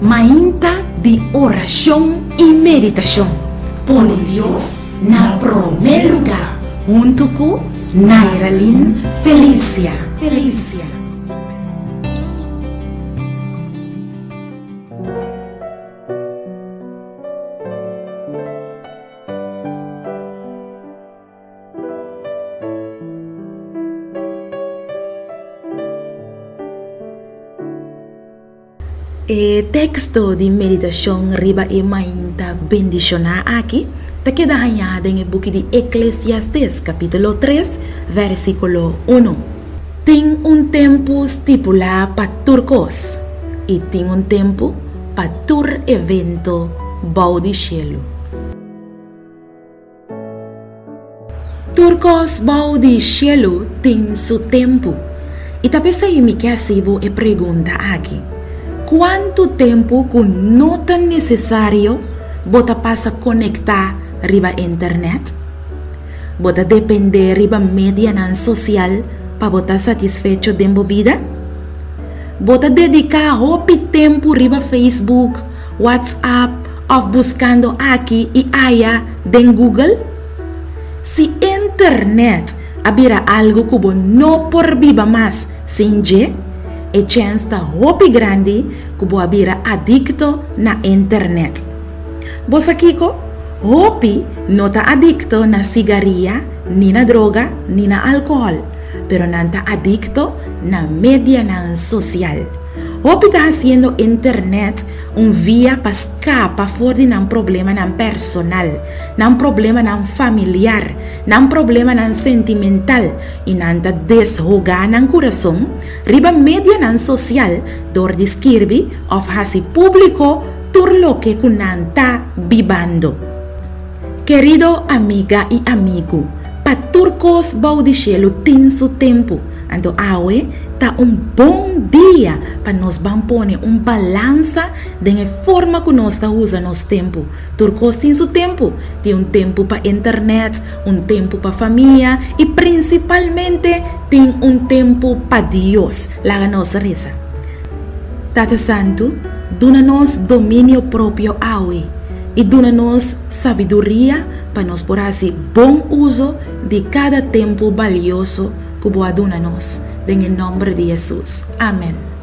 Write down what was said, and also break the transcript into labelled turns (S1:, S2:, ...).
S1: Mainta de oração e meditação. Põe Deus na primeiro lugar. Junto com Nairalyn Felícia. O texto de meditação riba e mainta bendicionar aqui, te queda hanyada em book de Eclesiastes, capítulo 3, versículo 1. Tem tempo estipulado para turcos e tem tempo para tur evento bau de cielo. Turcos bau de cielo tem seu tempo. E talvez aí me quer sibo e pergunta aqui. Quanto tempo que não é necessário bota passa conectar riba internet? Bota depender riba media social para bota satisfecho dentro vida? Bota dedicar hopi tempo riba Facebook, WhatsApp ou buscando aqui e allá den Google? Se internet abira algo que não por viva mais sem je, e chance está hopi grande que bo abira adicto na internet. Bosa kiko, hopi não está adicto na cigarrilha, ni na droga, ni na alcohol, pero não está adicto na media social. Hopi está haciendo internet via para escapar fora de um problema personal, não problema familiar, não problema sentimental e não está desjogar no coração, riba media social, dor de escrever ou fazer público tudo lo que não está vivendo. Querido amiga e amigo, para turcos bau de cielo tem seu tempo. Então, awe tá bom dia para nós pôr balança da forma que nós está usando nosso tempo. Turcos tem seu tempo. Tem tempo para internet, tempo para família e principalmente tem tempo para Deus. Lá a nossa reza. Tata Santo, dona-nos domínio próprio awe e dona-nos sabedoria para nós por assim bom uso de cada tempo valioso que boa dona-nos. Em nome de Jesus. Amém.